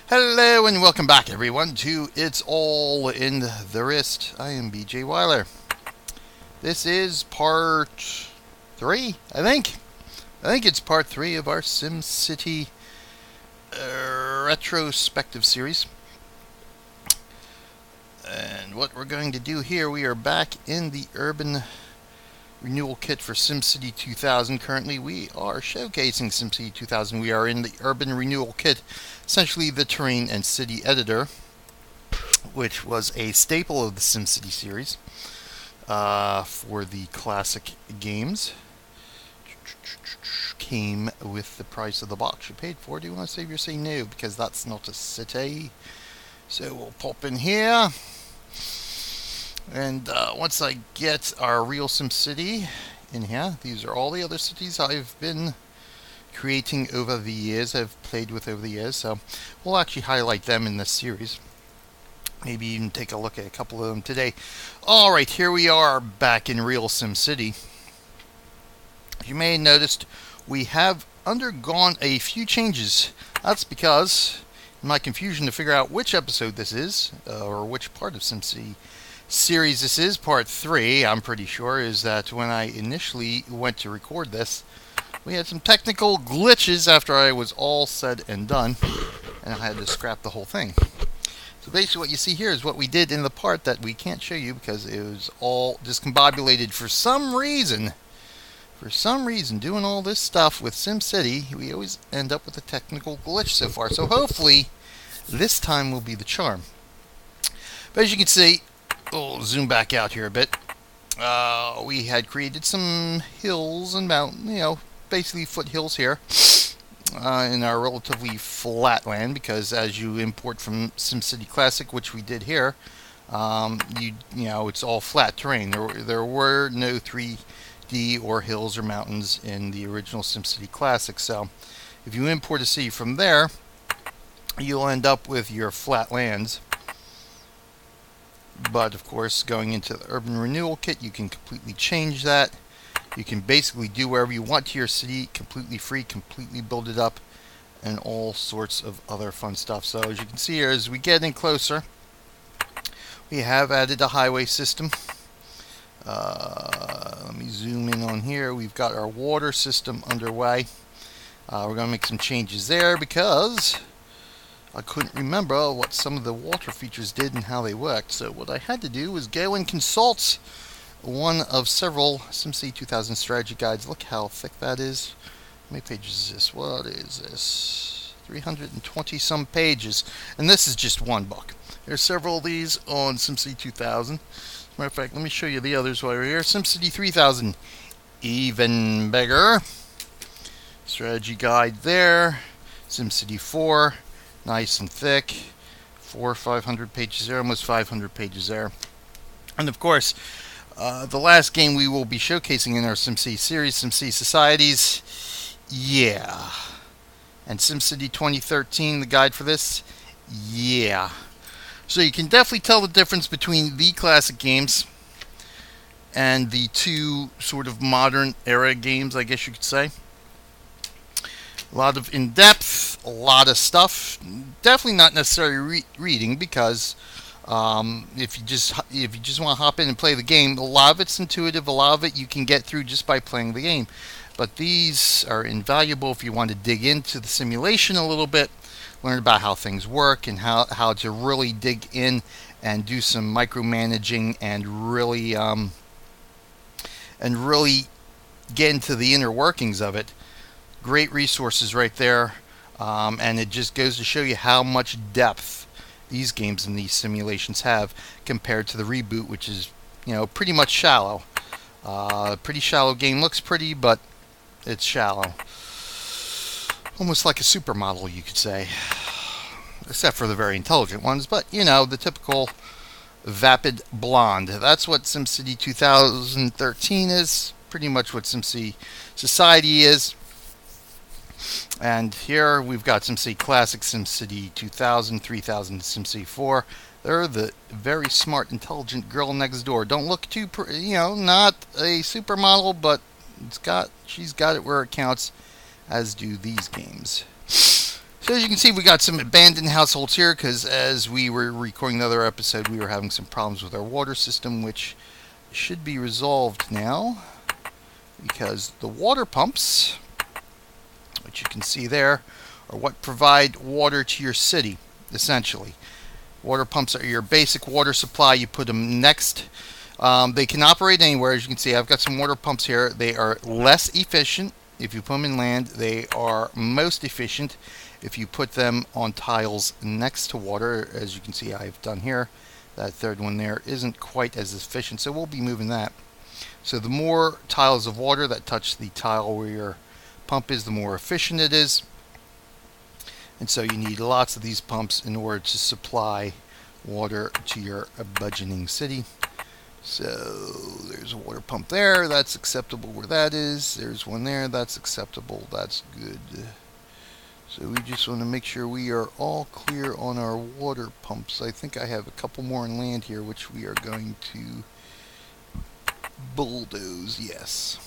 Hello and welcome back, everyone, to It's All in the Wrist. I am BJ Weiler. This is part 3, I think. I think it's part 3 of our SimCity retrospective series. And what we're going to do here, we are back in the urban renewal kit for SimCity 2000. Currently, we are showcasing SimCity 2000. We are in the urban renewal kit, essentially the terrain and city editor, which was a staple of the SimCity series for the classic games. Came with the price of the box you paid for. Do you want to save your say no? Because that's not a city. So we'll pop in here. And once I get our real SimCity in here, these are all the other cities I've been creating over the years, I've played with over the years, so we'll actually highlight them in this series. Maybe even take a look at a couple of them today. Alright, here we are back in real SimCity. You may have noticed we have undergone a few changes. That's because, in my confusion to figure out which episode this is, or which part of SimCity series this is, part 3, I'm pretty sure, is that when I initially went to record this, we had some technical glitches after I was all said and done, and I had to scrap the whole thing. So basically what you see here is what we did in the part that we can't show you because it was all discombobulated for some reason. For some reason, doing all this stuff with SimCity, we always end up with a technical glitch so far. So hopefully, this time will be the charm. But as you can see, we'll zoom back out here a bit. We had created some hills and mountains, basically foothills here in our relatively flat land, because as you import from SimCity Classic, which we did here, it's all flat terrain. There were no 3D or hills or mountains in the original SimCity Classic. So if you import a city from there, you'll end up with your flat lands. But of course, going into the urban renewal kit, you can completely change that. You can basically do wherever you want to your city, completely free, completely build it up, and all sorts of other fun stuff. So as you can see here, as we get in closer, we have added a highway system. Let me zoom in on here. We've got our water system underway. We're going to make some changes there because I couldn't remember what some of the water features did and how they worked. So what I had to do was go and consult one of several SimCity 2000 strategy guides. Look how thick that is. How many pages is this? What is this? 320 some pages. And this is just one book. There's several of these on SimCity 2000. As a matter of fact, let me show you the others while we're here. SimCity 3000, even bigger. Strategy guide there. SimCity 4. Nice and thick, 400 or 500 pages there, almost 500 pages there. And of course, the last game we will be showcasing in our SimCity series, SimCity Societies, yeah. And SimCity 2013, the guide for this, yeah. So you can definitely tell the difference between the classic games and the two sort of modern era games, I guess you could say. A lot of in-depth, a lot of stuff. Definitely not necessarily reading, because if you just want to hop in and play the game, a lot of it's intuitive. A lot of it you can get through just by playing the game. But these are invaluable if you want to dig into the simulation a little bit, learn about how things work and how to really dig in and do some micromanaging and really get into the inner workings of it. Great resources right there, and it just goes to show you how much depth these games and these simulations have compared to the reboot, which is, pretty much shallow. Pretty shallow game. Looks pretty, but it's shallow. Almost like a supermodel, you could say. Except for the very intelligent ones, but, the typical vapid blonde. That's what SimCity 2013 is. Pretty much what SimCity Society is. And here we've got SimCity Classic, SimCity 2000, 3000, SimCity 4. They're the very smart, intelligent girl next door. Don't look too, not a supermodel, but she's got it where it counts, as do these games. So as you can see, we got some abandoned households here because as we were recording another episode, we were having some problems with our water system, which should be resolved now because the water pumps, which you can see there, are what provide water to your city, essentially. Water pumps are your basic water supply. You put them next. They can operate anywhere. As you can see, I've got some water pumps here. They are less efficient if you put them in land. They are most efficient if you put them on tiles next to water. As you can see, I've done here. That third one there isn't quite as efficient, so we'll be moving that. So the more tiles of water that touch the tile where your pump is, the more efficient it is. And so you need lots of these pumps in order to supply water to your budgeting city. So there's a water pump there. That's acceptable where that is. There's one there. That's acceptable. That's good. So we just want to make sure we are all clear on our water pumps. I think I have a couple more in land here, which we are going to bulldoze. Yes.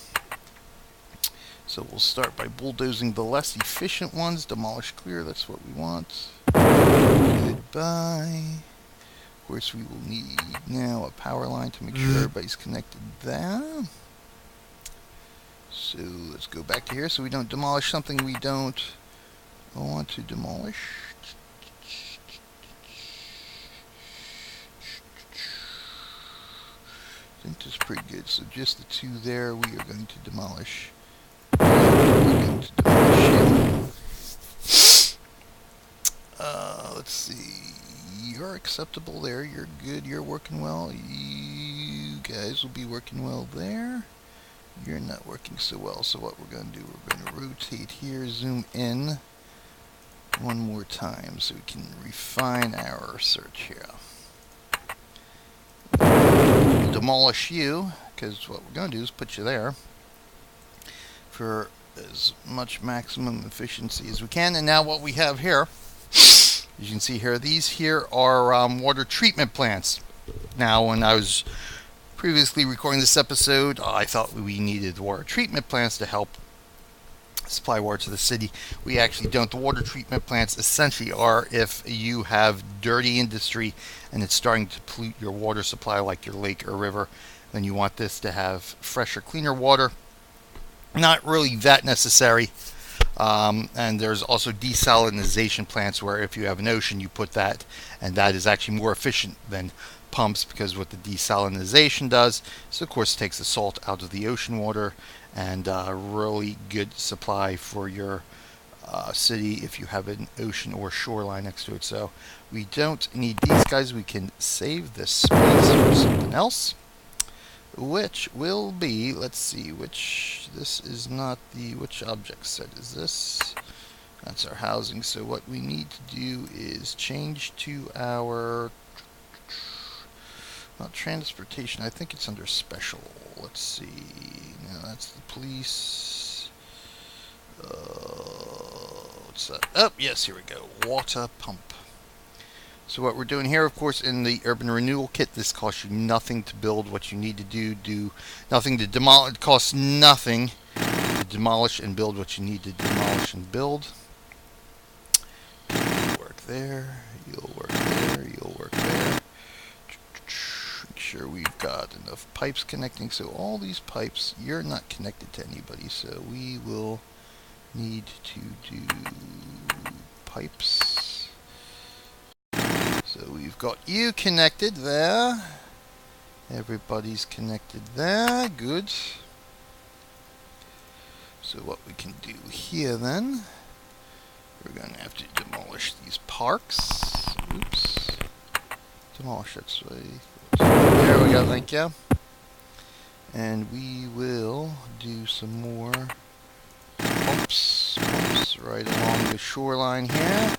So we'll start by bulldozing the less efficient ones. Demolish clear. That's what we want. Goodbye. Of course, we will need now a power line to make sure everybody's connected there. So let's go back to here so we don't demolish something we don't want to demolish. I think that's pretty good. So just the two there we are going to demolish. Let's see. You're acceptable there. You're good. You're working well. You guys will be working well there. You're not working so well. So what we're going to do, we're going to rotate here, zoom in one more time so we can refine our search here. Demolish you, because what we're going to do is put you there for as much maximum efficiency as we can. And now what we have here, as you can see here, these here are water treatment plants. Now when I was previously recording this episode, I thought we needed water treatment plants to help supply water to the city. We actually don't. The water treatment plants essentially are if you have dirty industry and it's starting to pollute your water supply like your lake or river, then you want this to have fresher, cleaner water. Not really that necessary. And there's also desalinization plants where if you have an ocean, you put that, and that is actually more efficient than pumps, because what the desalinization does is, of course, takes the salt out of the ocean water, and really good supply for your city if you have an ocean or shoreline next to it. So we don't need these guys. We can save this space for something else, which will be, let's see, this is not which object set is this? That's our housing. So what we need to do is change to our, not transportation, I think it's under special. Let's see, no, that's the police. What's that? Oh, yes, here we go, water pump. So what we're doing here, of course, in the urban renewal kit, this costs you nothing to build. What you need to do nothing to demolish. It costs nothing to demolish and build what you need to demolish and build. You'll work there, you'll work there, you'll work there. Make sure we've got enough pipes connecting. So all these pipes, you're not connected to anybody, so we will need to do pipes. So we've got you connected there. Everybody's connected there. Good. So what we can do here then, we're going to have to demolish these parks. Oops. Demolish that way. There we go, thank you. And we will do some more pumps right along the shoreline here.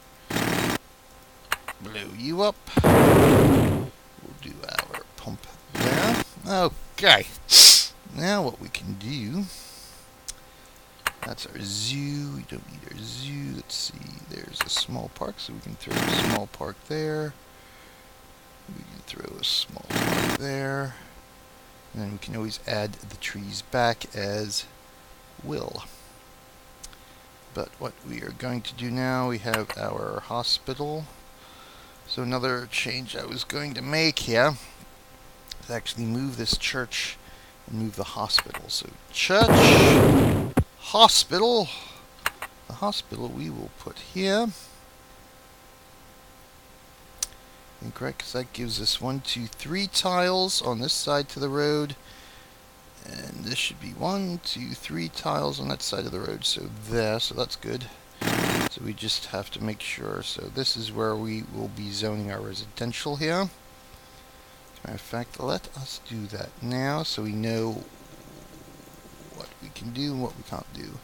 Blow you up. We'll do our pump there. Okay. Now what we can do, that's our zoo. We don't need our zoo. Let's see. There's a small park, so we can throw a small park there. We can throw a small park there. And then we can always add the trees back as will. But what we are going to do now, we have our hospital. So another change I was going to make here is actually move this church and move the hospital. So church, hospital. The hospital we will put here. Incorrect, because that gives us 1, 2, 3 tiles on this side to the road. And this should be 1, 2, 3 tiles on that side of the road. So there, so that's good. So we just have to make sure. So this is where we will be zoning our residential here. As a matter of fact, let us do that now so we know what we can do and what we can't do.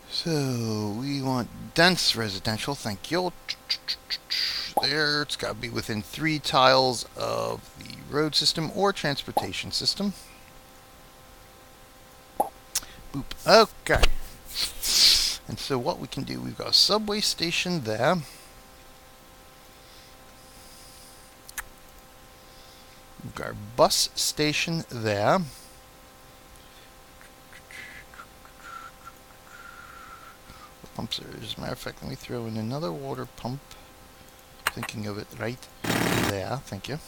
So we want dense residential, thank you. There, it's got to be within 3 tiles of the road system or transportation system. Boop. Okay. And so what we can do, we've got a subway station there. We've got our bus station there. Pumps are, as a matter of fact, let me throw in another water pump. Thinking of it right there, thank you.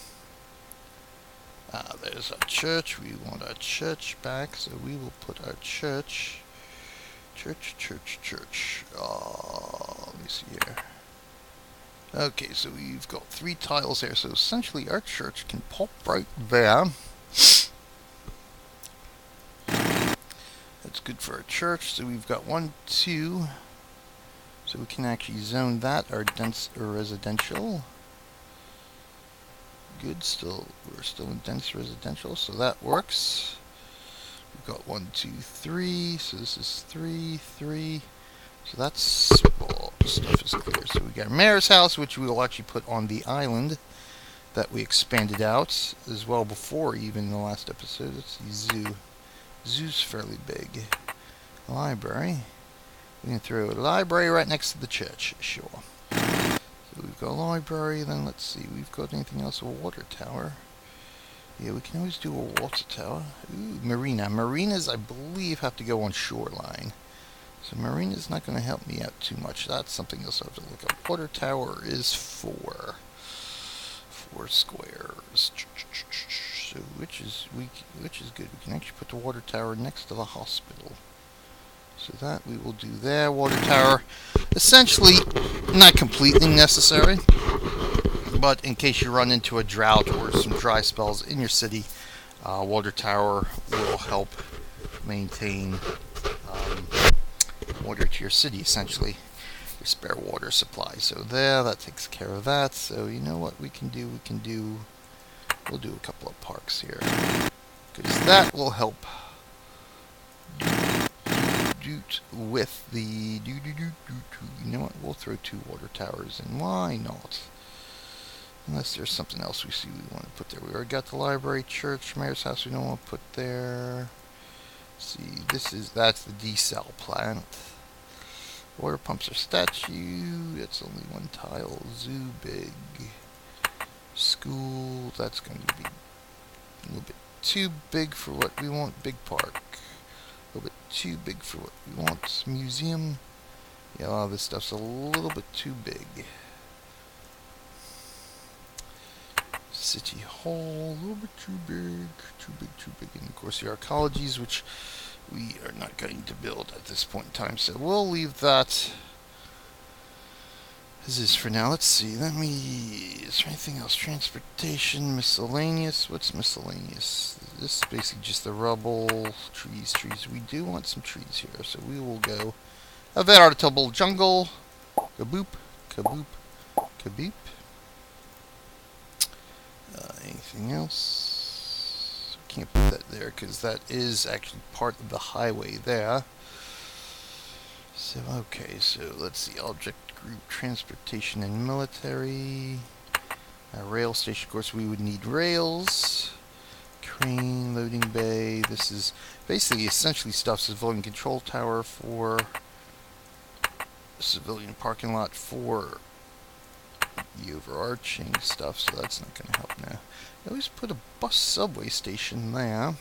There's our church. We want our church back, so we will put our church. Church. Let me see here. Okay, so we've got 3 tiles here, so essentially our church can pop right there. That's good for our church, so we've got 1, 2. So we can actually zone that, our dense residential. Good, we're still in dense residential, so that works. We've got 1, 2, 3, so this is 3, 3. So that's all stuff is clear. So we got Mayor's house, which we will actually put on the island that we expanded out as well before even the last episode. Let's see, zoo. Zoo's fairly big. Library. We can throw a library right next to the church, sure. So we've got a library, then let's see, we've got anything else? A water tower. Yeah, we can always do a water tower. Ooh, marina. Marinas, I believe, have to go on shoreline. So marina's not going to help me out too much. That's something else I have to look up. Water tower is 4. 4 squares. So which is good. We can actually put the water tower next to the hospital. So that we will do there. Water tower, essentially not completely necessary, but in case you run into a drought or some dry spells in your city, water tower will help maintain water to your city, essentially your spare water supply. So there, that takes care of that. So you know what we can do? We'll do a couple of parks here, because that will help with the you know what, we'll throw 2 water towers in. Why not? Unless there's something else we see we want to put there. We already got the library, church, mayor's house we don't want to put there. Let's see, that's the desal plant. Water pumps are statue, that's only 1 tile. Zoo big. School, that's going to be a little bit too big for what we want. Big park. A little bit too big for what we want. Museum. Yeah, a lot of this stuff's a little bit too big. City Hall, a little bit too big. Too big. And of course the arcologies, which we are not going to build at this point in time. So we'll leave that as is for now. Let's see. Is there anything else? Transportation, miscellaneous. What's miscellaneous? This is basically just the rubble, trees. We do want some trees here, so we will go a veritable jungle. Kaboop, kaboop, kaboop. Anything else? Can't put that there because that is actually part of the highway there. So okay, so let's see. Object group, transportation and military. Rail station, of course, we would need rails. Crane, loading bay. This is basically essentially stuff. Civilian control tower for civilian parking lot for the overarching stuff, so that's not going to help now. I always put a bus subway station there.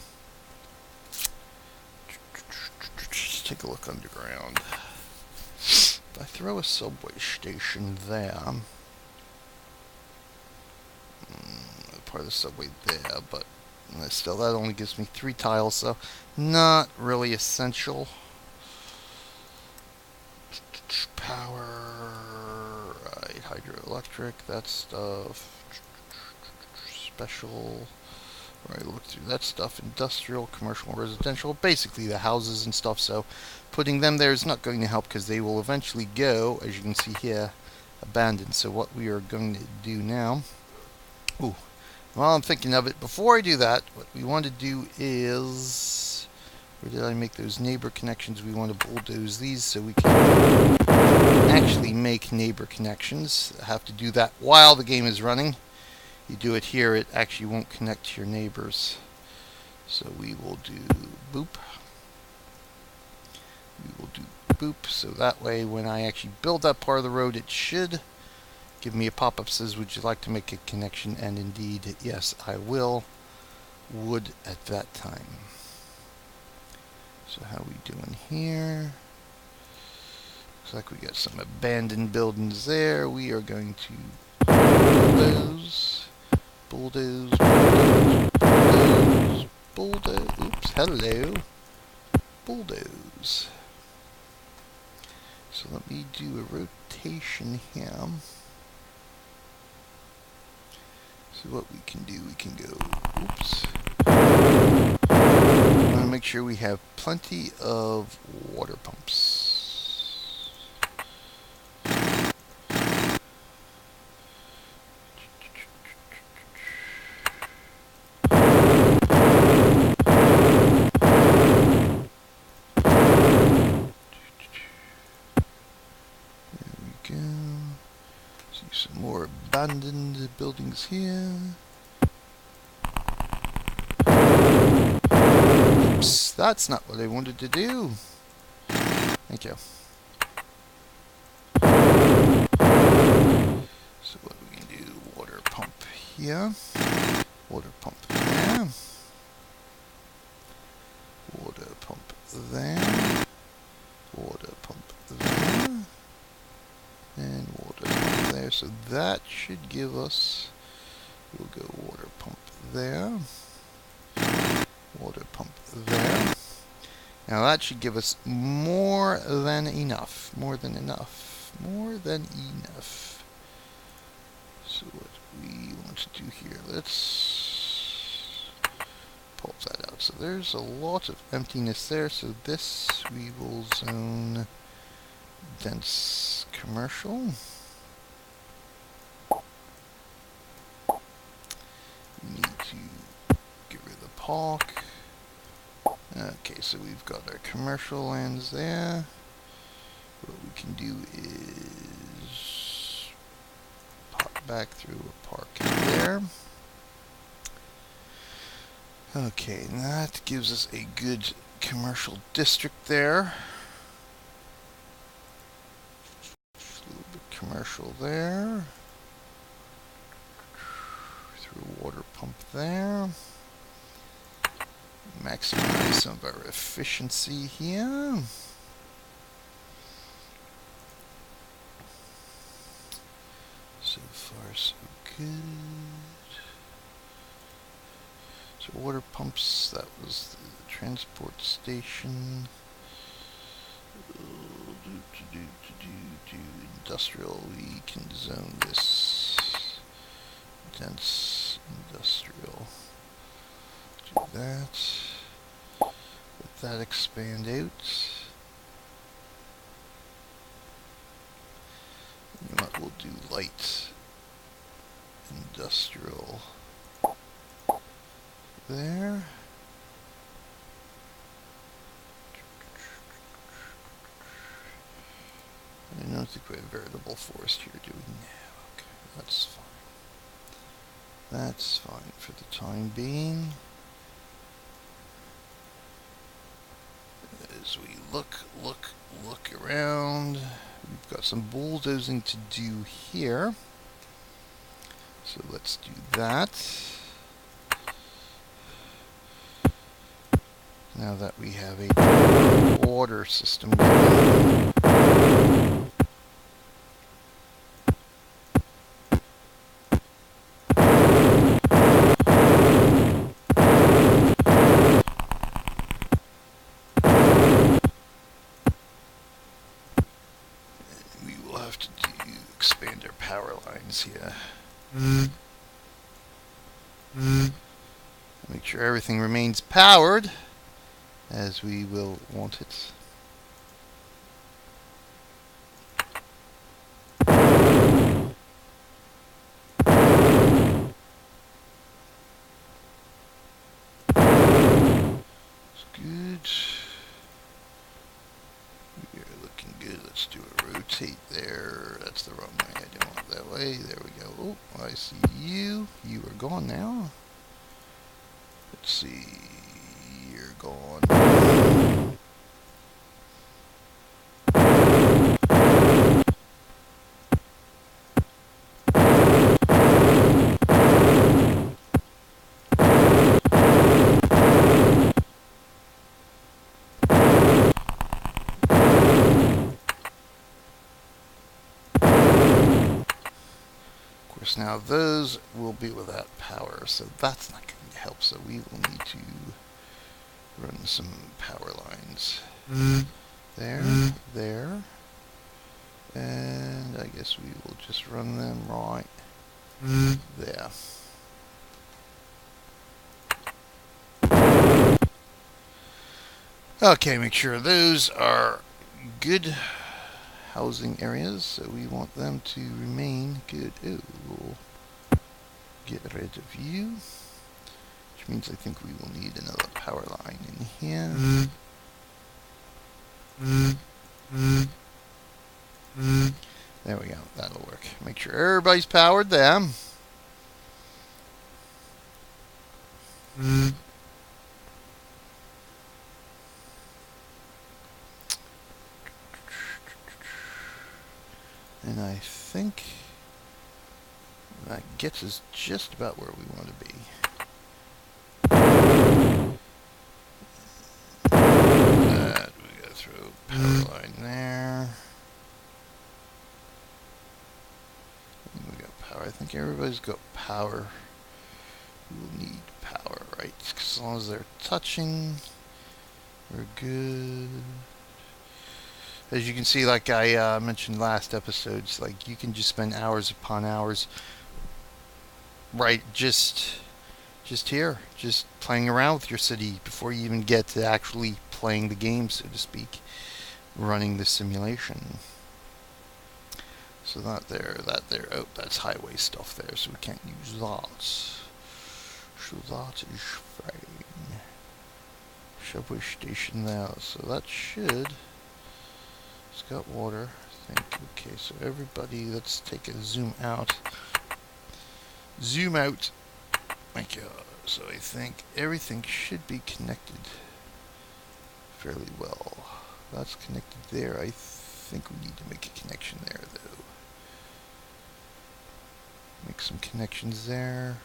take a look underground. If I throw a subway station there, part of the subway there, but still, that only gives me 3 tiles, so not really essential. Power, right, hydroelectric, that stuff. Special, right, look through that stuff. Industrial, commercial, residential, basically the houses and stuff, so putting them there is not going to help because they will eventually go, as you can see here, abandoned. So what we are going to do now, while I'm thinking of it, before I do that, what we want to do is, where did I make those neighbor connections? We want to bulldoze these so we can actually make neighbor connections. I have to do that while the game is running. You do it here, it actually won't connect to your neighbors. So we will do boop. We will do boop, so that way when I actually build that part of the road, it should give me a pop-up says, would you like to make a connection? And indeed, yes, I will. Would at that time. So how we doing here? Looks like we got some abandoned buildings there. We are going to bulldoze, bulldoze, bulldoze, bulldoze. Oops, hello. Bulldoze. So let me do a rotation here. So what we can do, we can go, oops. I want to make sure we have plenty of water pumps. Some more abandoned buildings here. Oops, that's not what I wanted to do. Thank you. So what we can do, water pump here. Water pump there. Water pump there. Water pump there. And water pump there. So that should give us, we'll go water pump there. Water pump there. Now that should give us more than enough. More than enough. More than enough. So what we want to do here, let's pulp that out. So there's a lot of emptiness there. So this we will zone dense commercial. We need to get rid of the park. Okay, so we've got our commercial lands there. What we can do is pop back through a park there. Okay, and that gives us a good commercial district there. A little bit commercial there. Through a water pump there. Maximize some of our efficiency here. So far, so good. So water pumps, that was the transport station. Industrial, we can zone this. Dense industrial. Do that. Let that expand out. You know what, we'll do light industrial there. I don't think we have veritable forest here, do we? No, okay, that's fine. That's fine for the time being. As we look around, we've got some bulldozing to do here. So let's do that. Now that we have a water system going. We will have to expand our power lines here. Make sure everything remains powered as we will want it. It's good. We are looking good. Let's do a rotate there. That's the wrong way. I didn't want it that way. There we go. Oh, I see you. You are gone now. Let's see. You're gone. Now those will be without power, so that's not going to help. So we will need to run some power lines. There, there, and I guess we will just run them right there. Okay, make sure those are good housing areas, so we want them to remain good. Ooh, we'll get rid of you, which means I think we will need another power line in here. There we go, that'll work. Make sure everybody's powered there. And I think that gets us just about where we want to be. That we gotta throw power line there. And we got power. I think everybody's got power. We will need power, right? As long as they're touching, we're good. As you can see, like I mentioned last episodes, like you can just spend hours upon hours, right, just here, just playing around with your city before you even get to actually playing the game, so to speak, running the simulation. So that there, oh, that's highway stuff there, so we can't use that. So that is fine. Subway station there, so that should... It's got water, I think. Okay, so everybody, let's take a zoom out. Zoom out. Thank you. So I think everything should be connected fairly well. That's connected there. I think we need to make a connection there, though. Make some connections there.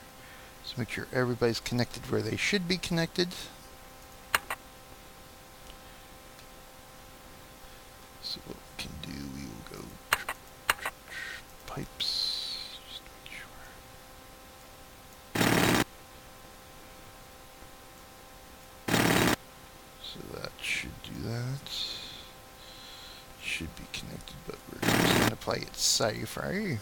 So make sure everybody's connected where they should be connected. So what we can do, we will go pipes, just to make sure. So that should do that. Should be connected, but we're just going to play it safe, right?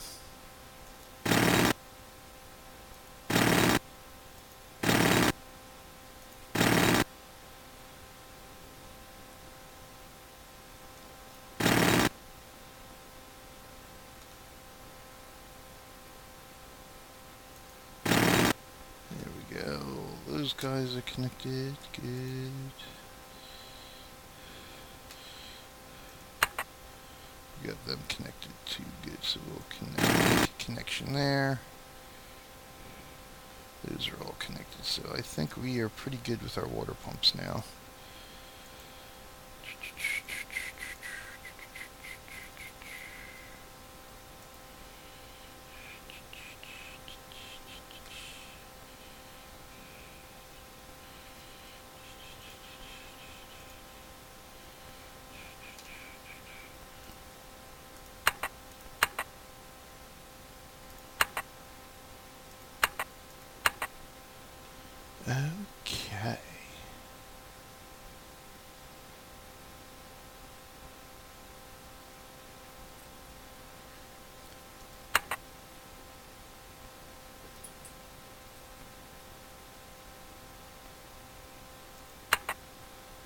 Those guys are connected, good. We got them connected too, good, so we'll make a connection there. Those are all connected, so I think we are pretty good with our water pumps now. Okay.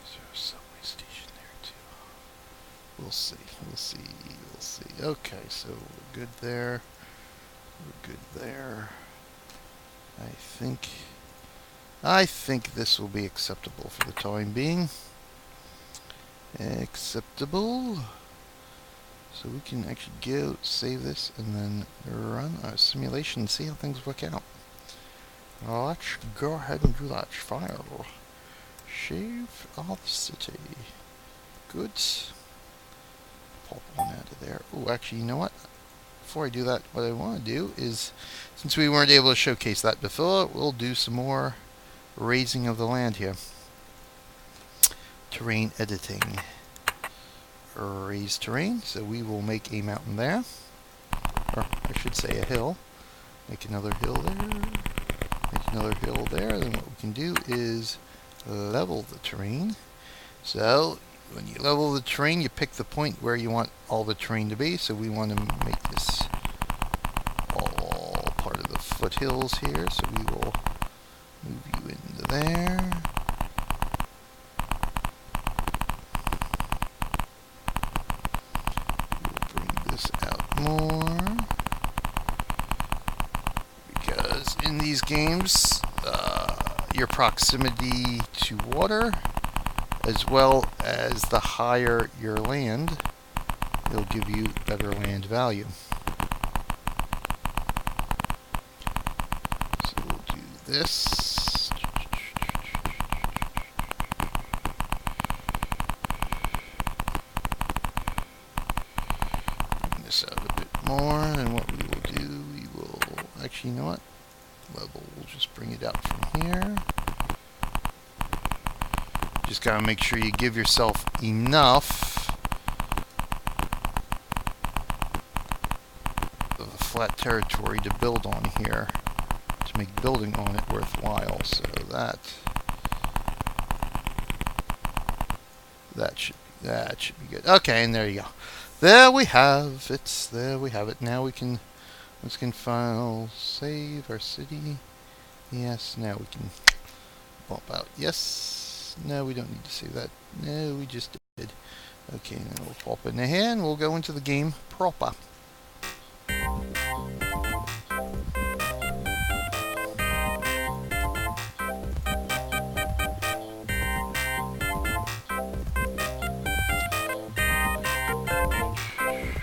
Is there a subway station there too? We'll see. We'll see. We'll see. Okay, so we're good there. We're good there. I think this will be acceptable for the time being. Acceptable. So we can actually go save this and then run our simulation and see how things work out. Let's go ahead and do that. File. Shave of city. Good. Pop one out of there. Oh, actually, you know what? Before I do that, what I want to do is, since we weren't able to showcase that before, we'll do some more raising of the land here. Terrain editing. Raise terrain, so we will make a mountain there. Or I should say a hill. Make another hill there. Make another hill there. Then what we can do is level the terrain. So when you level the terrain, you pick the point where you want all the terrain to be. So we want to make this all part of the foothills here. So we will move you into there. We'll bring this out more. Because in these games, your proximity to water, as well as the higher your land, it'll give you better land value. So we'll do this. Bring this out a bit more, and what we will do, we will, actually, you know what? Level, we'll just bring it out from here. Just gotta make sure you give yourself enough of a flat territory to build on here to make building on it worthwhile. So that should be good. Okay, and there you go. There we have it. There we have it. Now we can file, save our city. Yes, now we can bump out. Yes. No, we don't need to save that. No, we just did. Okay, and then we'll pop in here and we'll go into the game proper.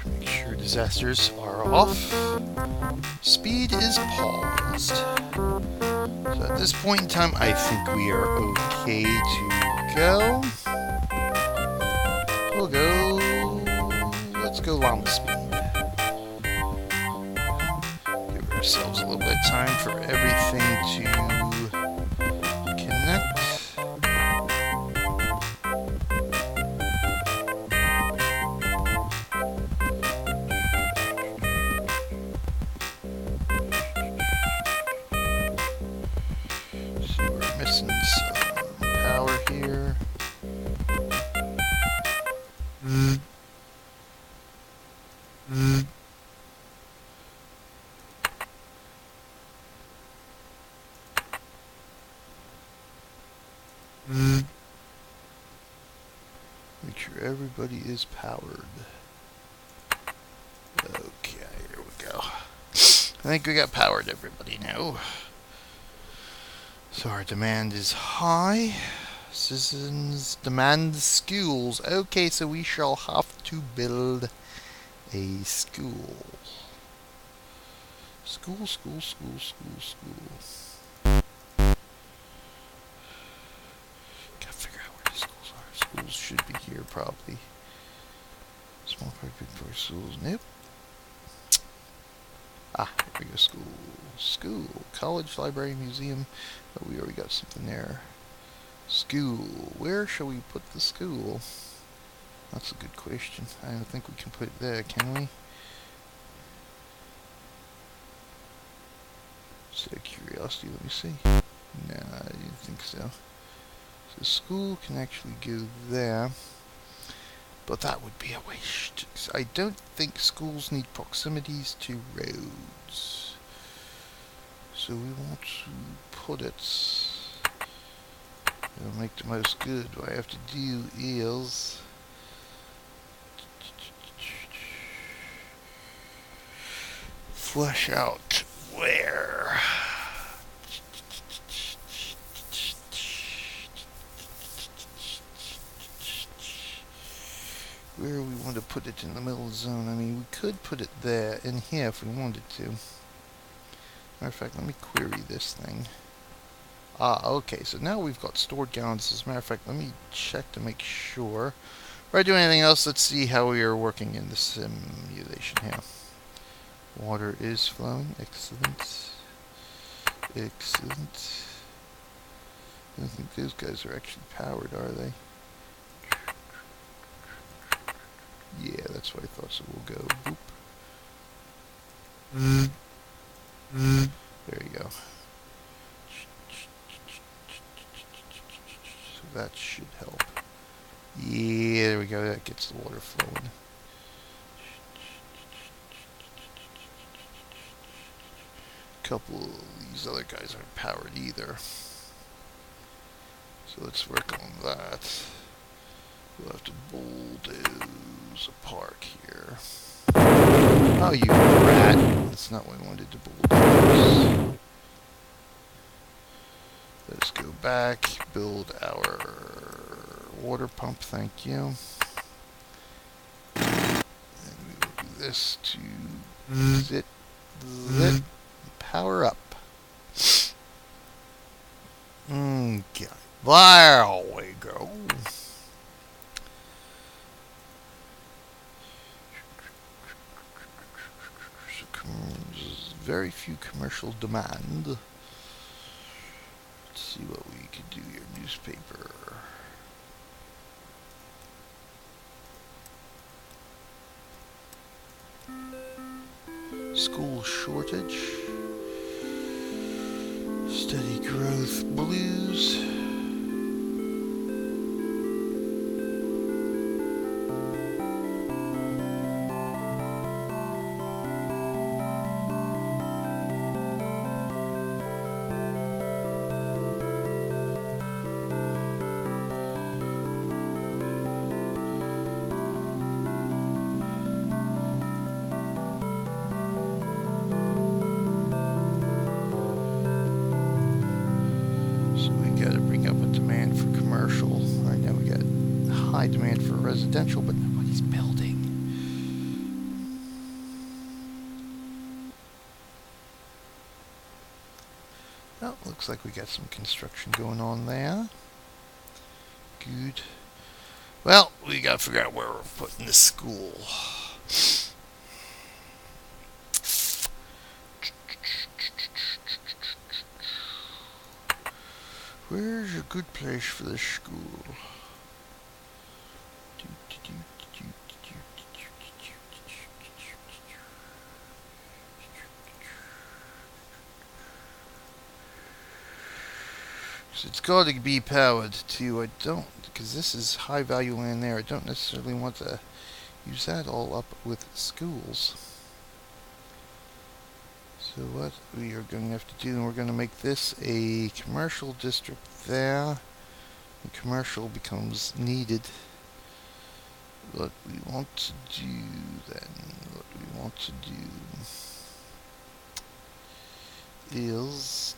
Make sure disasters are off. Speed is paused. So at this point in time, I think we are okay to go. We'll go. Let's go llama speed. Give ourselves a little bit of time for everything to connect. Missing some power here. Make sure everybody is powered. Okay, here we go. I think we got powered everybody now. So our demand is high. Citizens demand schools. Okay, so we shall have to build a school. School. Gotta figure out where the schools are. Schools should be here probably. Small park, big park, schools. Nope. Ah, here we go. School. College, library, museum. Oh, we already got something there. School. Where shall we put the school? That's a good question. I don't think we can put it there, can we? Just out of curiosity, let me see. No, I didn't think so. So school can actually go there, but that would be a waste. I don't think schools need proximities to roads. So we want to put it, it'll make the most good. What I have to do is flesh out where. Where we want to put it in the middle zone. I mean, we could put it there, in here, if we wanted to. Matter of fact, let me query this thing. Ah, okay, so now we've got stored gallons. As a matter of fact, let me check to make sure. Before I do anything else, let's see how we are working in the simulation here. Water is flowing. Excellent. Excellent. I don't think those guys are actually powered, are they? Yeah, that's what I thought, so we'll go boop. There you go. So that should help. Yeah, there we go. That gets the water flowing. A couple of these other guys aren't powered either. So let's work on that. We'll have to bulldoze a park here. Oh, you rat. That's not what I wanted to bulldoze. Let's go back, build our water pump, thank you. And we will do this to zit, power up. Okay, there we go. There's very few commercial demand. Let's see what we could do here. Newspaper. School shortage. Steady growth blues. High demand for residential, but nobody's building. Oh, looks like we got some construction going on there. Good. Well, we gotta figure out where we're putting this school. Where's a good place for this school? It's got to be powered too. I don't, because this is high value land there. I don't necessarily want to use that all up with schools. So what we are going to have to do, and we're going to make this a commercial district there. And commercial becomes needed. What we want to do then, what we want to do is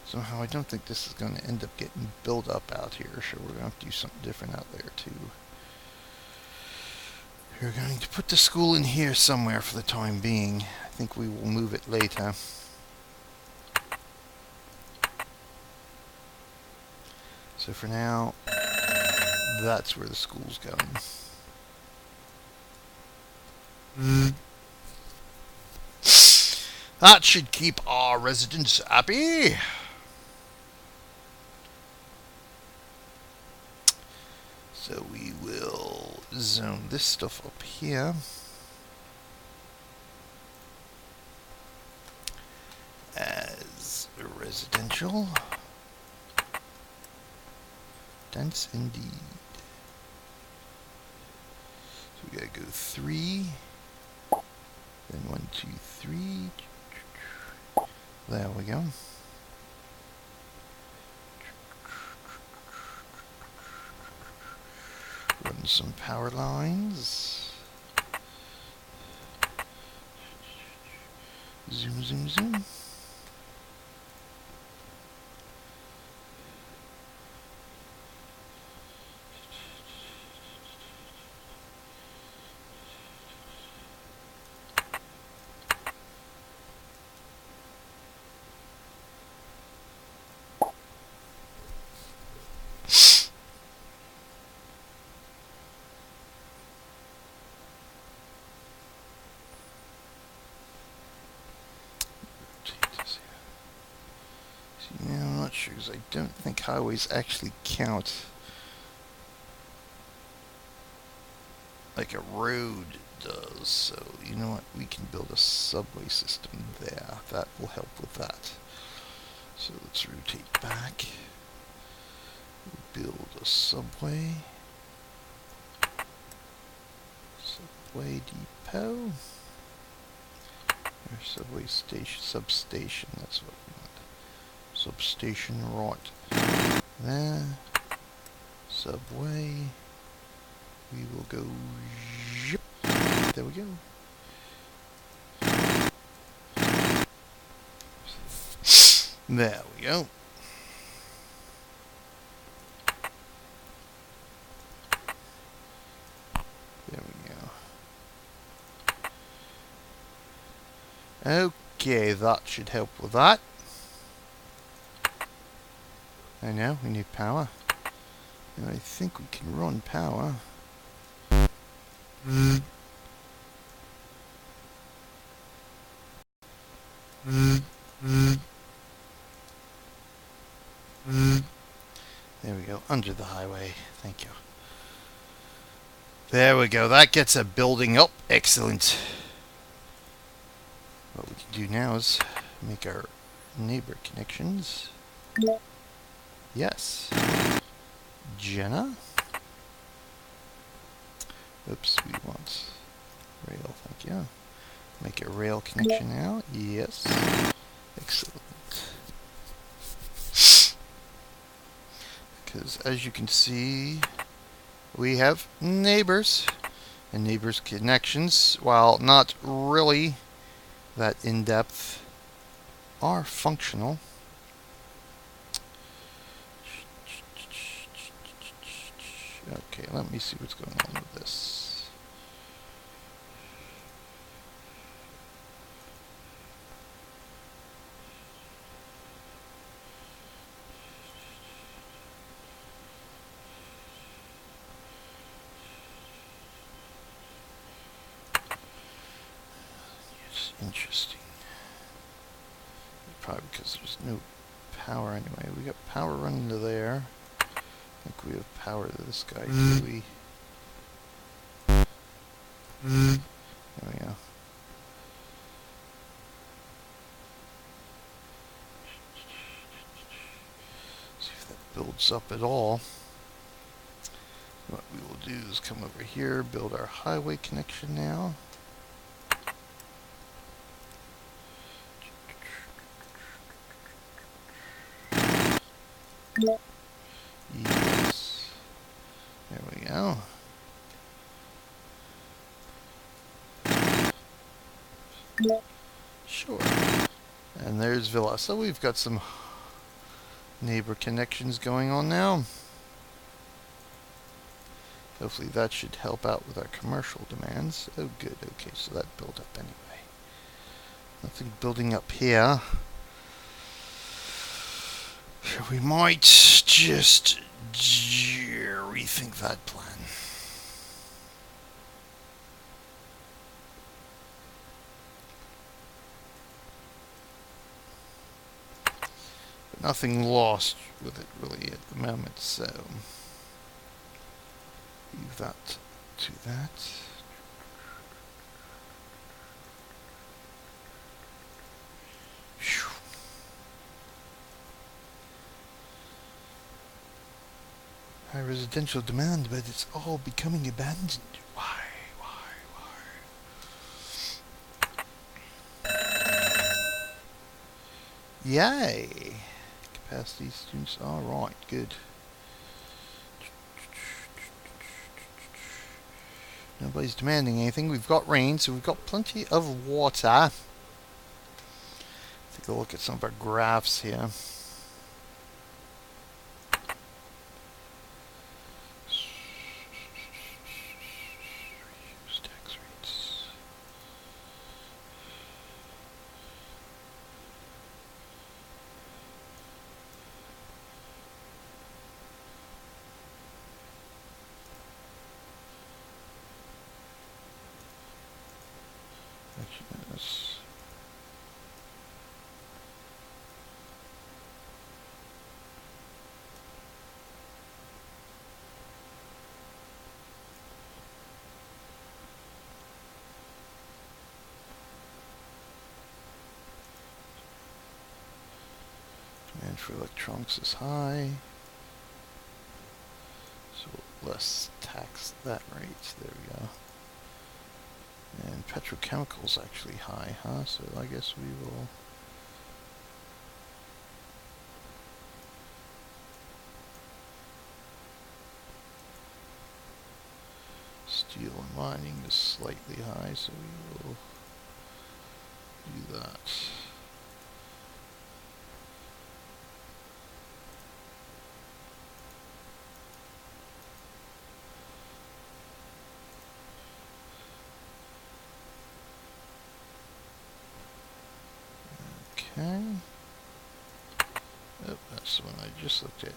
somehow I don't think this is going to end up getting built up out here, so we're going to have to do something different out there too. We're going to put the school in here somewhere for the time being. I think we will move it later. So for now, that's where the school's going. That should keep our residents happy. So we will zone this stuff up here. residential. Dense indeed. So we gotta go 3. Then 1, 2, 3. There we go. Run some power lines. Zoom, zoom, zoom. Now I'm not sure because I don't think highways actually count like a road does. So you know what? We can build a subway system there. That will help with that. So let's rotate back. Build a subway. Subway depot. Or subway station, substation. That's what we want. Substation right there. Subway. We will go. Zip. There we go. There we go. There we go. Okay, that should help with that. I know, we need power. And I think we can run power. There we go, under the highway. Thank you. There we go, that gets a building up. Excellent. What we can do now is make our neighbor connections. Yes. Jenna. Oops, we want rail, thank you. Make a rail connection now. Yes. Excellent. Because as you can see, we have neighbors. And neighbors connections, while not really that in-depth, are functional. Okay, let me see what's going on with this. It's interesting. Probably because there's no power anyway. We got power running to there. I think we have power to this guy, do we? There we go. See if that builds up at all. What we will do is come over here, build our highway connection now. Yes. There we go. Sure. And there's Villa. So we've got some neighbor connections going on now. Hopefully that should help out with our commercial demands. Oh good, okay, so that built up anyway. Nothing building up here. So we might just rethink that plan. But nothing lost with it really at the moment, so leave that to that. High residential demand, but it's all becoming abandoned. Why? Yay! Capacity students. Alright, good. Nobody's demanding anything. We've got rain, so we've got plenty of water. Take a look at some of our graphs here. Tax rates. Actually, that's demand for electronics is high, so less tax that rate. There we go. And petrochemicals actually high, huh? So I guess we will. Steel and mining is slightly high, so we will do that. Okay. Oh, that's the one I just looked at.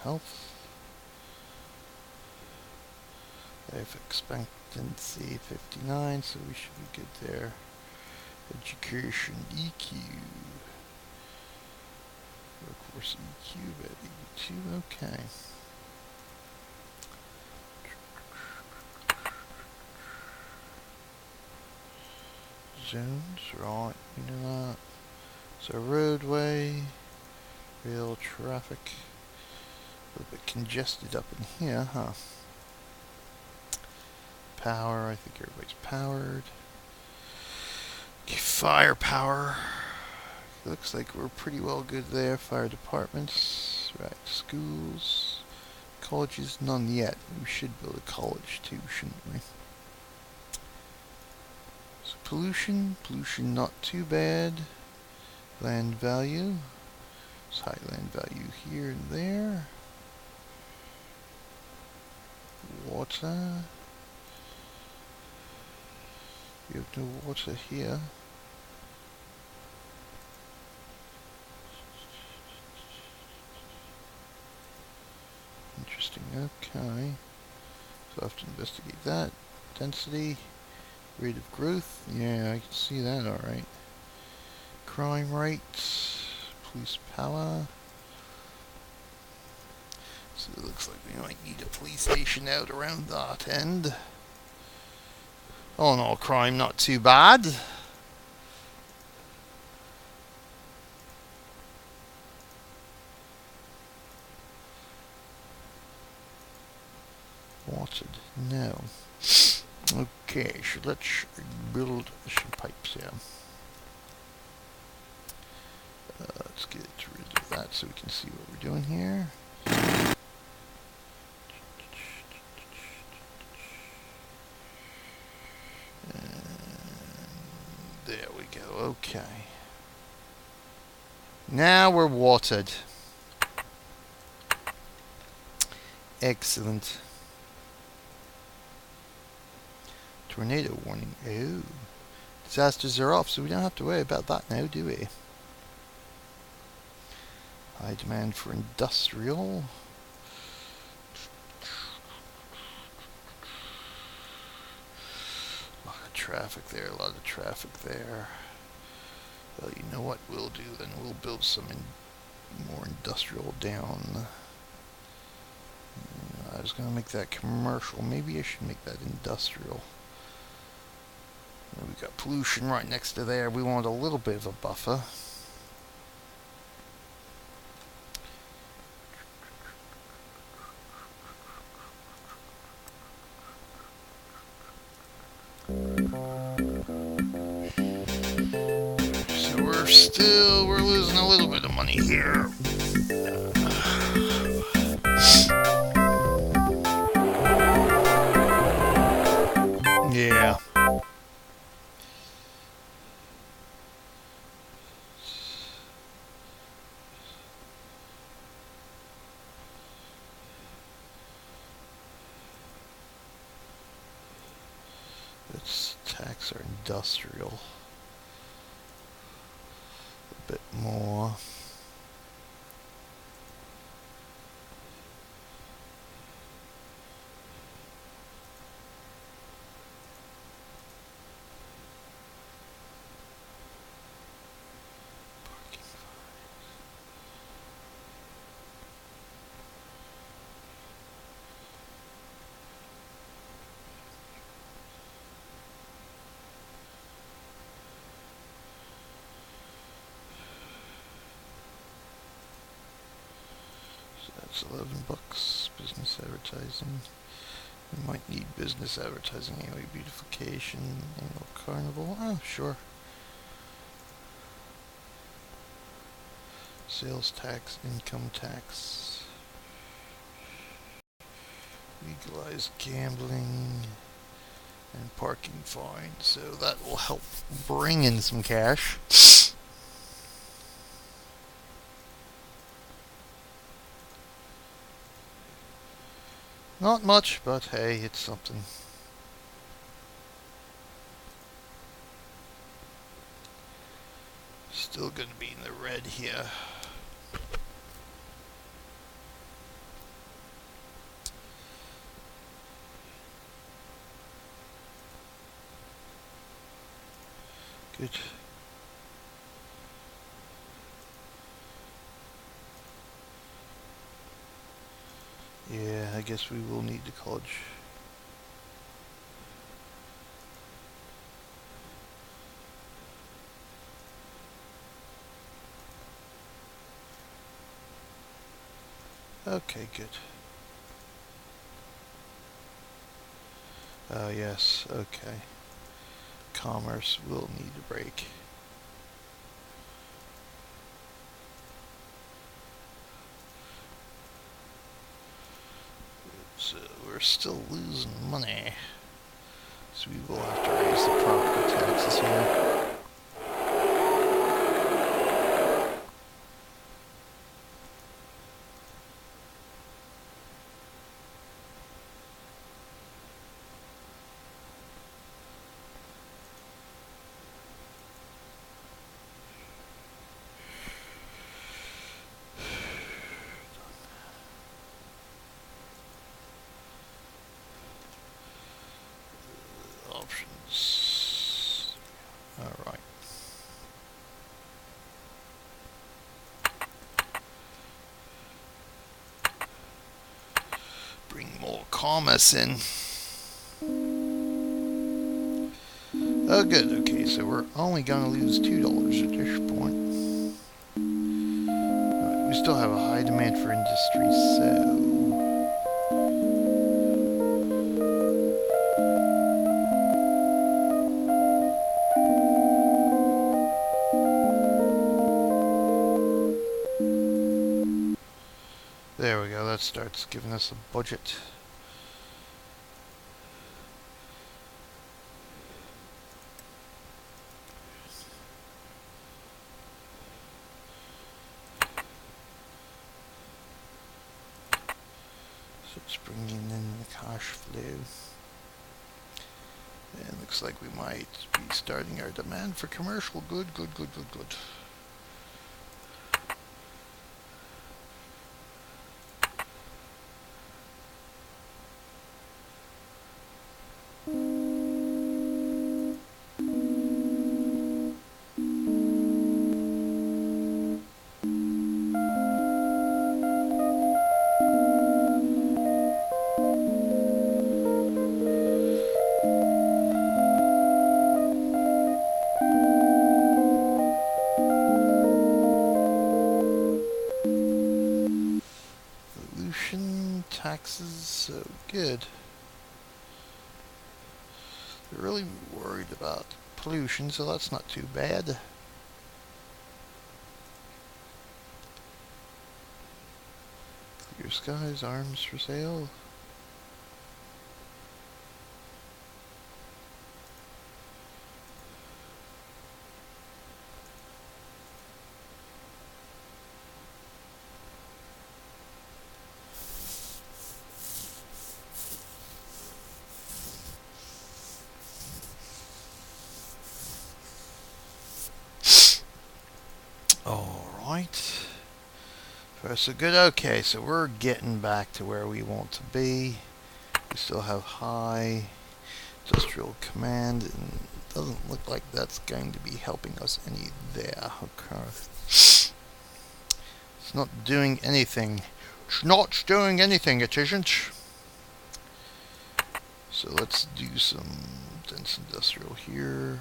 Health. Life expectancy 59, so we should be good there. Education EQ. Workforce EQ at 82, okay. Zones, right, we know that. So roadway, rail traffic, a little bit congested up in here, huh? Power, I think everybody's powered. Okay, firepower. Looks like we're pretty well good there. Fire departments, right, schools, colleges, none yet. We should build a college too, shouldn't we? So pollution not too bad. Land value, there's high land value here and there. Water, you have no water here. Interesting, okay. So I have to investigate that. Density, rate of growth, yeah, I can see that, alright. Crime rates, police power. So it looks like we might need a police station out around that end. All in all, crime not too bad. Watered, no. Okay, so let's build some pipes here. Let's get rid of that so we can see what we're doing here. And there we go, okay. Now we're watered. Excellent. Tornado warning. Oh. Disasters are off, so we don't have to worry about that now, do we? High demand for industrial. A lot of traffic there, a lot of traffic there. Well, you know what we'll do then? We'll build some more industrial down. I was going to make that commercial. Maybe I should make that industrial. We've got pollution right next to there. We want a little bit of a buffer. still, we're losing a little bit of money here. Yeah. Let's tax our industrial a bit more. That's $11. Business advertising. We might need business advertising anyway. Beautification, annual carnival. Oh, sure. Sales tax, income tax. Legalize gambling and parking fines. So that will help bring in some cash. Not much, but hey, it's something. Still going to be in the red here. Good. Yeah, I guess we will need the college. Okay, good. Oh, yes, okay. Commerce will need a break. So we're still losing money. So we will have to raise the property taxes here. Options. Alright. Bring more commerce in. Oh, good. Okay, so we're only going to lose $2 at this point. We still have a high demand for industry, so... There we go, that starts giving us a budget. So it's bringing in the cash flow. And looks like we might be starting our demand for commercial. Good, good, good, good, good. Taxes, so good. They're really worried about pollution, so that's not too bad. Your skies, arms for sale. Alright. So good. Okay, so we're getting back to where we want to be. We still have high industrial command, and it doesn't look like that's going to be helping us any there. Okay. It's not doing anything. It's not doing anything, it isn't. So let's do some dense industrial here.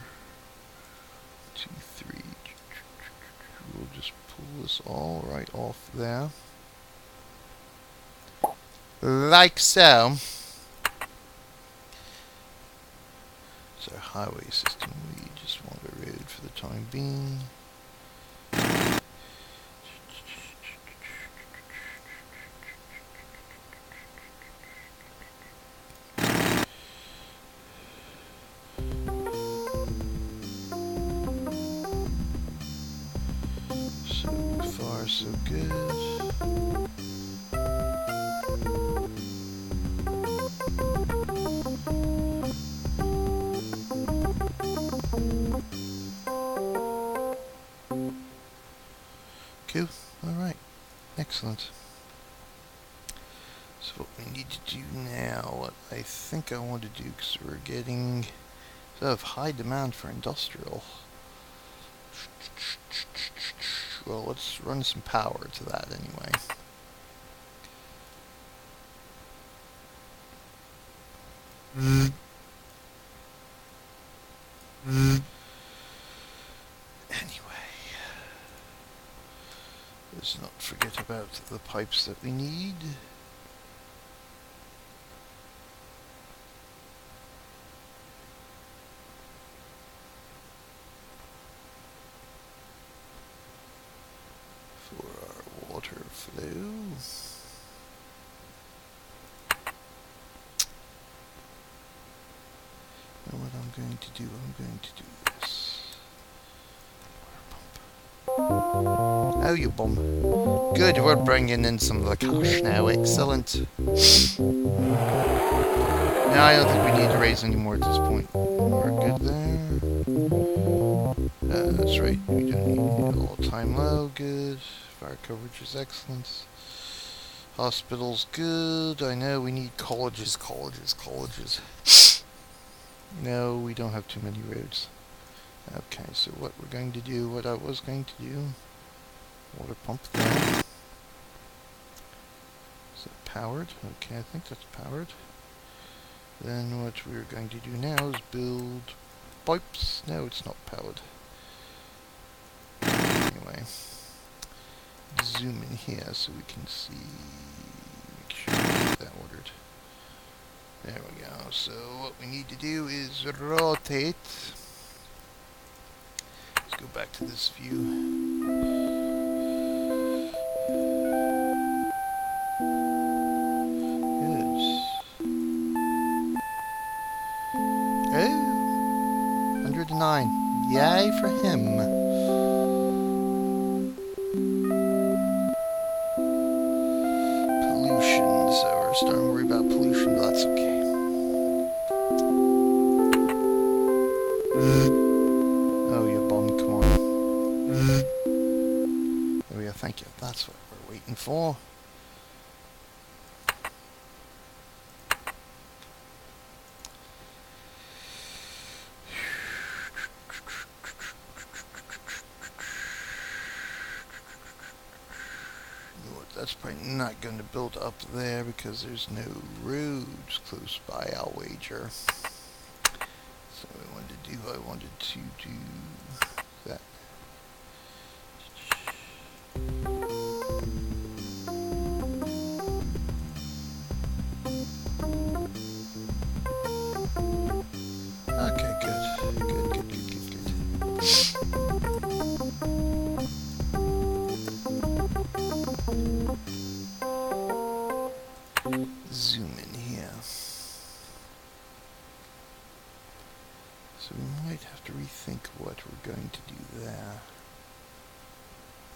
2, 3. We'll just pull this all right off there. Like so. It's our highway system. We just want a road for the time being. So far, so good. Cool. Alright. Excellent. So what we need to do now, what I think I want to do, because we're getting sort of high demand for industrial. Well, let's run some power to that anyway. Anyway, let's not forget about the pipes that we need. For our water flow. And what I'm going to do this. Oh, you bum. Good, we're bringing in some of the cash now. Excellent. No, I don't think we need to raise any more at this point. We're good there. That's right, we don't need all-time low. Good. Fire coverage is excellent. Hospitals, good. I know we need colleges. No, we don't have too many roads. Okay, so what we're going to do, what I was going to do, water pump there. Is that powered? Okay, I think that's powered. Then what we're going to do now is build pipes. No, it's not powered. Anyway, zoom in here so we can see, make sure we get that ordered. There we go. So what we need to do is rotate. Let's go back to this view. Good. Oh, 109. Yay for him. Pollution. So we're starting to worry about pollution, but that's okay. Oh, you bum, come on. There we go, thank you. That's what we're waiting for. That's probably not going to build up there because there's no roads close by, I'll wager. So I wanted to do that. Okay, good. Good. zoom in here. So we might have to rethink what we're going to do there.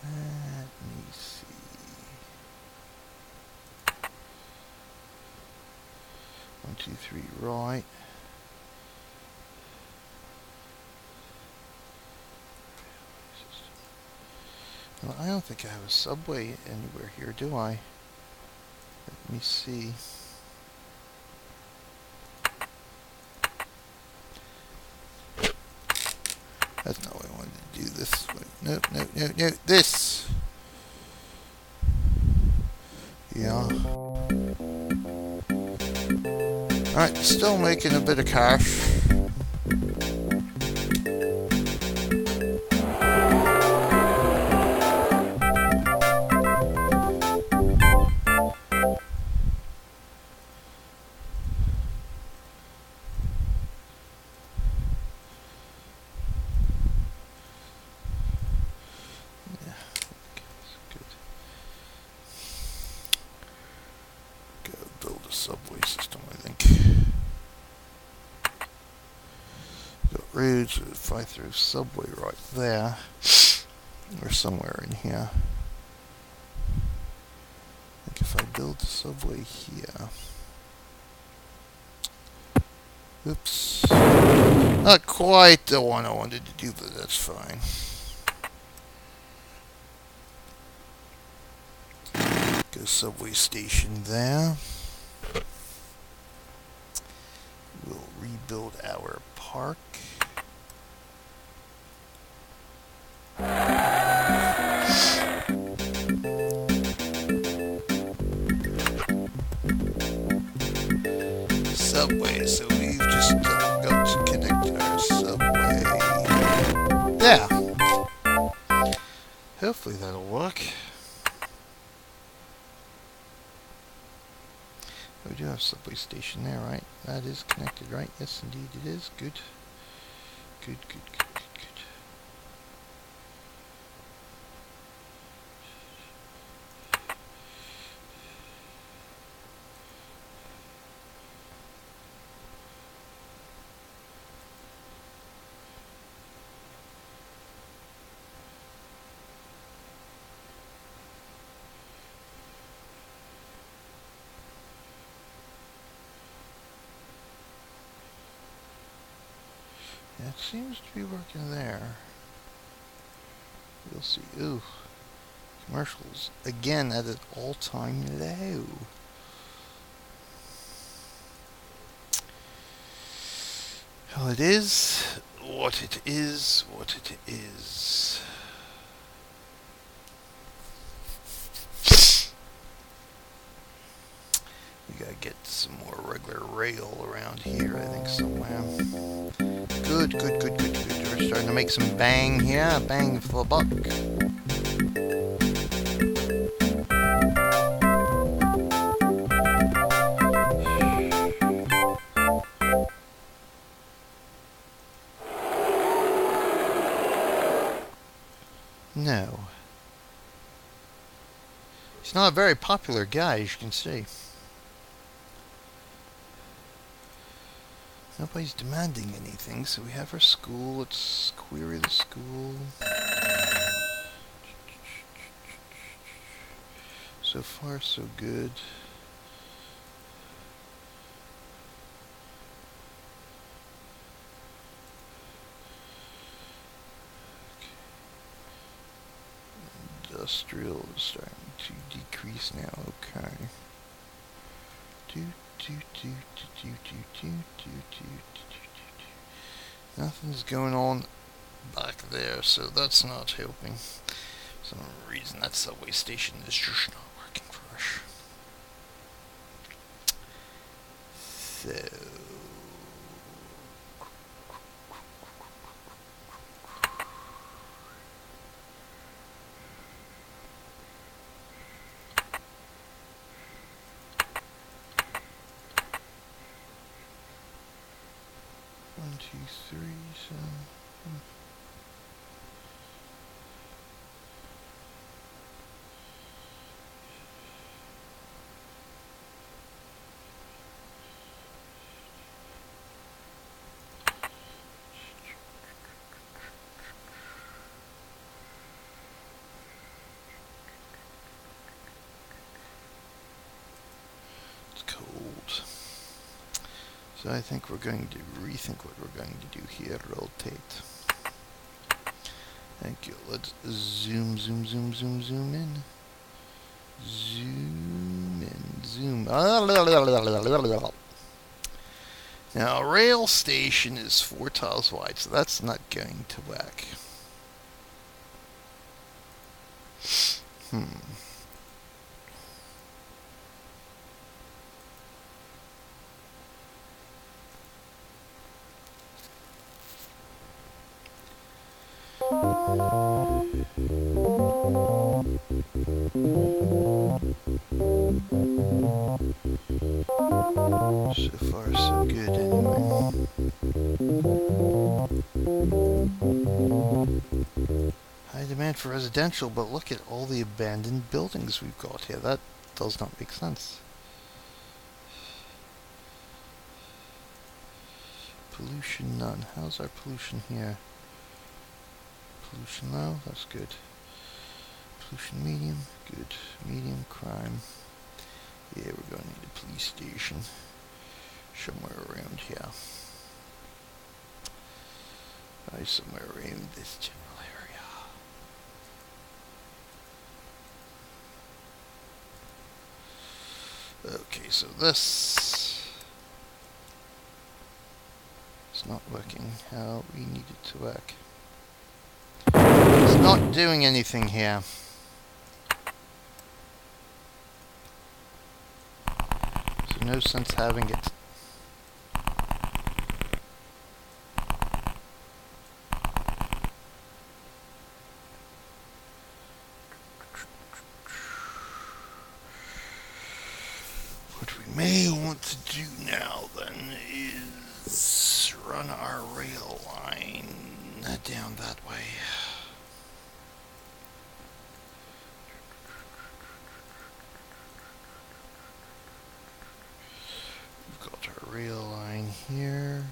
Let me see. 1, 2, 3, right. Well, I don't think I have a subway anywhere here, do I? Let me see. That's not what I wanted to do this way. No, no, no, no, this! Yeah. Alright, still making a bit of cash. Build a subway system, I think. Got roads, if I throw subway right there, or somewhere in here. I think if I build a subway here. Oops. Not quite the one I wanted to do, but that's fine. Go subway station there. We'll rebuild our park. Subway, so we've just got to connect our subway. Yeah. Hopefully that'll work. We do have a subway station there, right? That is connected, right? Yes, indeed it is. Good. Good, good, good, good, good. It seems to be working there. We'll see. Ooh. Commercials. Again at an all-time low. Well, it is what it is, what it is. We gotta get some more regular rail around here, I think, somewhere. Good, good, good, good, good. We're starting to make some bang here. Bang for a buck. No. He's not a very popular guy, as you can see. Nobody's demanding anything, so we have our school. Let's query the school. So far, so good. Industrial is starting to decrease now. Okay. Nothing's going on back there, so that's not helping. For some reason that subway station is just not working for us. So 1, 2, 3, so... So I think we're going to rethink what we're going to do here. Rotate. Thank you. Let's zoom in. Zoom in. Zoom. Now, a rail station is 4 tiles wide, so that's not going to work. So far, so good anyway. High demand for residential, but look at all the abandoned buildings we've got here. That does not make sense. Pollution none. How's our pollution here? Pollution low, that's good. Pollution medium, good. Medium crime. Yeah, we're going to need a police station somewhere around here. Somewhere around this general area. Okay, so this is not working how we need it to work. It's not doing anything here. So no sense having it. What we may want to do now then is run our rail line down that way. We've got our rail line here.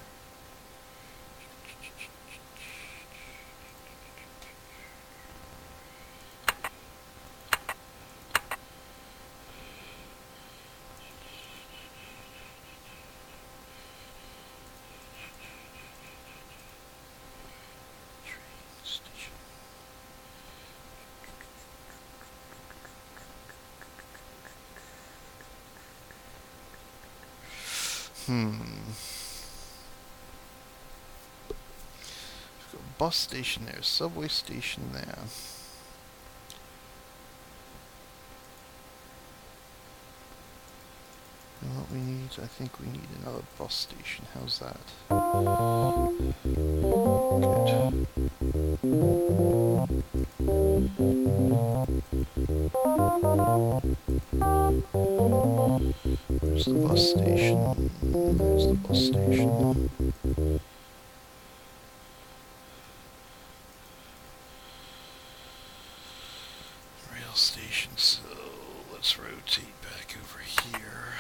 We've got a bus station there, subway station there. And what we need, I think we need another bus station. How's that? Where's the bus station? There's the bus station. Rail station, so let's rotate back over here.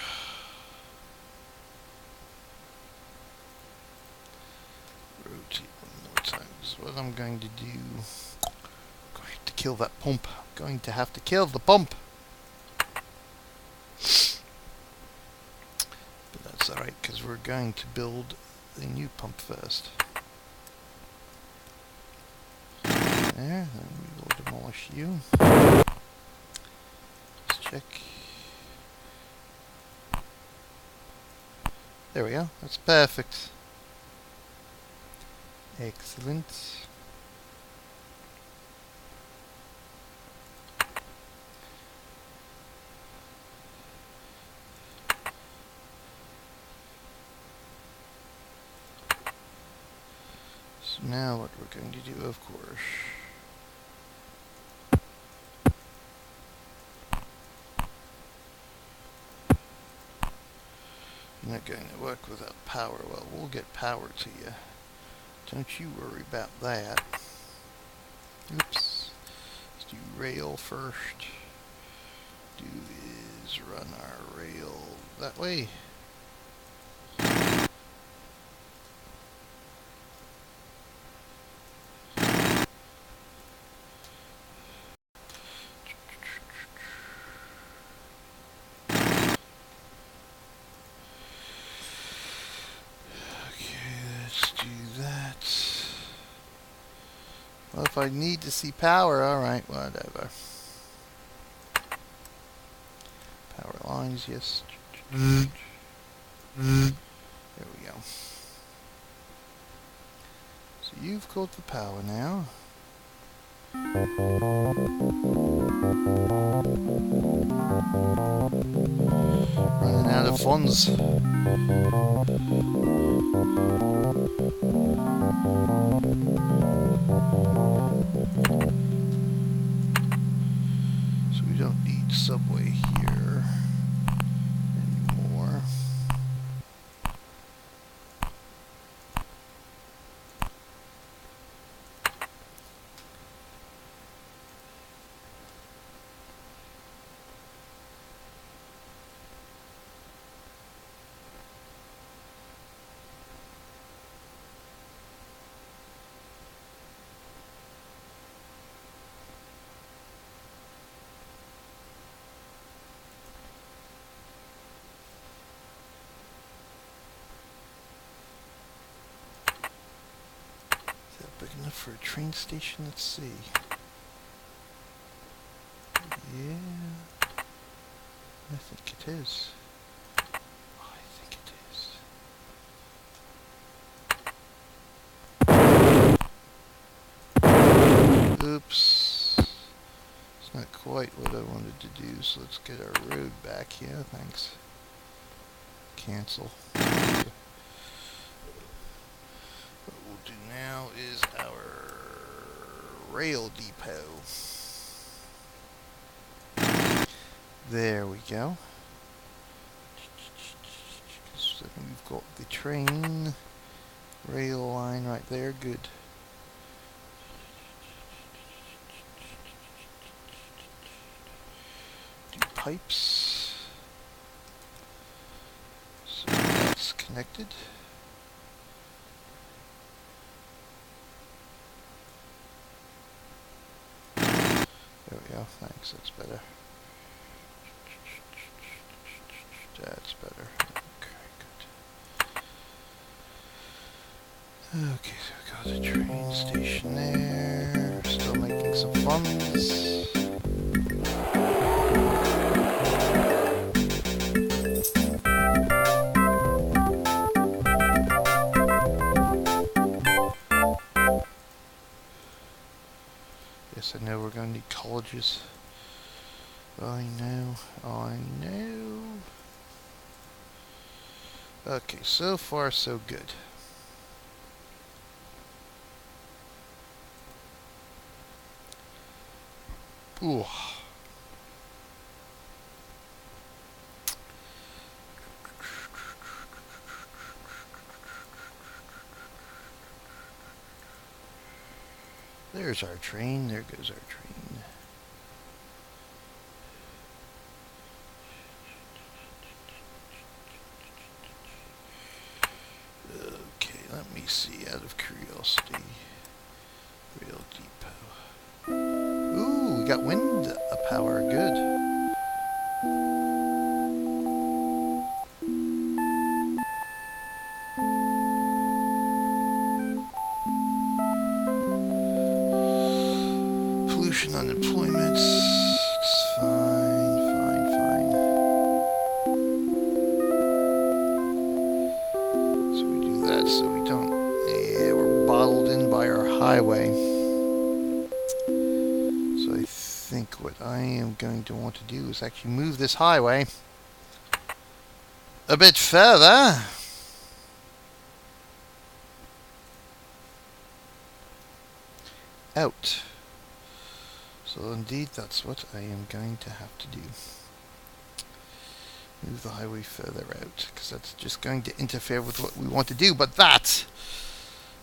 Rotate one more time. This is what I'm going to do. I'm going to kill that pump. I'm going to have to kill the pump. But that's alright, because we're going to build a new pump first. There, then we will demolish you. Let's check. There we go, that's perfect. Excellent. So now what we're going to do, of course, not going to work without power. Well, we'll get power to you. Don't you worry about that. Oops. Let's do rail first. Do is run our rail that way. Well, if I need to see power, alright, whatever. Power lines, yes. There we go. So you've got the power now. Running out of funds. So we don't need subway here anymore. Big enough for a train station? Let's see. Yeah, I think it is. I think it is. Oops. It's not quite what I wanted to do, so let's get our road back here. Thanks. Cancel. What we'll do now is our rail depot. There we go. So we've got the train rail line right there. Good. Do pipes. So that's connected. There we go. Thanks. That's better. That's better. Okay, good. Okay, so we got a train station there. Still making some funds. Yes, I know we're going to need colleges. I know. Okay, so far so good. Ooh. There's our train. There goes our train. Okay, let me see, out of curiosity. Rail depot. Ooh, we got wind power. Good. Pollution, unemployment. It's fine. So we do that so we don't. Yeah, we're bottled in by our highway. So I think what I am going to want to do is actually move this highway a bit further. Out. So indeed, that's what I am going to have to do. Move the highway further out, because that's just going to interfere with what we want to do. But that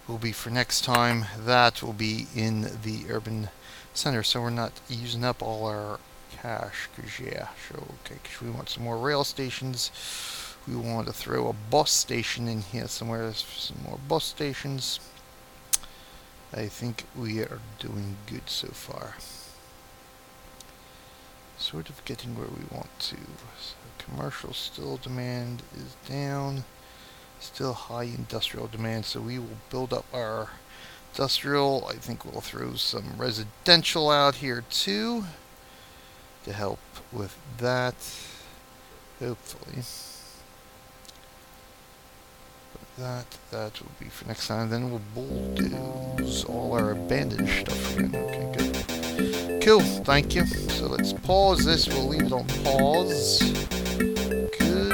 will be for next time. That will be in the urban center, so we're not using up all our cash. Because because we want some more rail stations. We want to throw a bus station in here somewhere. Some more bus stations. I think we are doing good so far. Sort of getting where we want to. So commercial still demand is down. Still high industrial demand, so we will build up our industrial. I think we'll throw some residential out here too to help with that, hopefully. But that will be for next time. Then we'll bulldoze all our abandoned stuff again. Okay, good. Cool, thank you. So let's pause this. We'll leave it on pause. Good.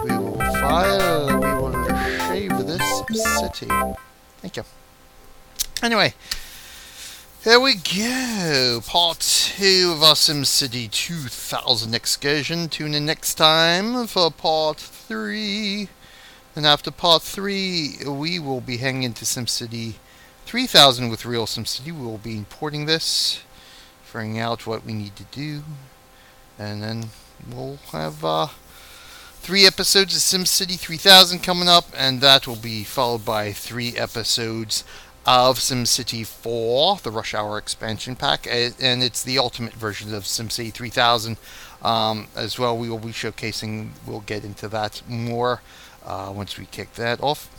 We will file. We will shave this city. Thank you. Anyway, here we go. Part 2 of our SimCity 2000 excursion. Tune in next time for Part 3. And after Part 3, we will be hanging into SimCity 3000 with real SimCity. We will be importing this, figuring out what we need to do, and then we'll have 3 episodes of SimCity 3000 coming up, and that will be followed by 3 episodes of SimCity 4, the Rush Hour expansion pack, and it's the ultimate version of SimCity 3000 as well. We will be showcasing, we'll get into that more once we kick that off.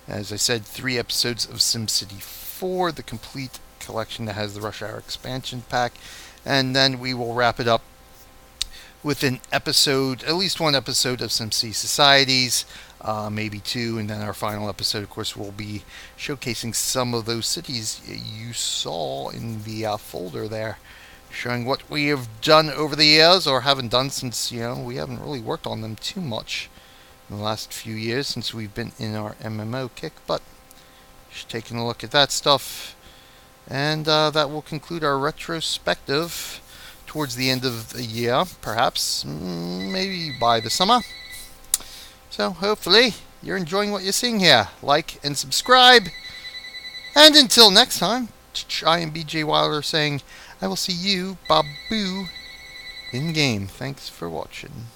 As I said, 3 episodes of SimCity 4, the complete collection that has the Rush Hour expansion pack, and then we will wrap it up with an episode, at least 1 episode of SimCity Societies, maybe 2, and then our final episode, of course, will be showcasing some of those cities you saw in the folder there, showing what we have done over the years, or haven't done since, we haven't really worked on them too much in the last few years since we've been in our MMO kick, but just taking a look at that stuff. And that will conclude our retrospective towards the end of the year, perhaps, maybe by the summer. So hopefully you're enjoying what you're seeing here. Like and subscribe. And until next time, I am BJ Wilder saying I will see you, Babu, in game. Thanks for watching.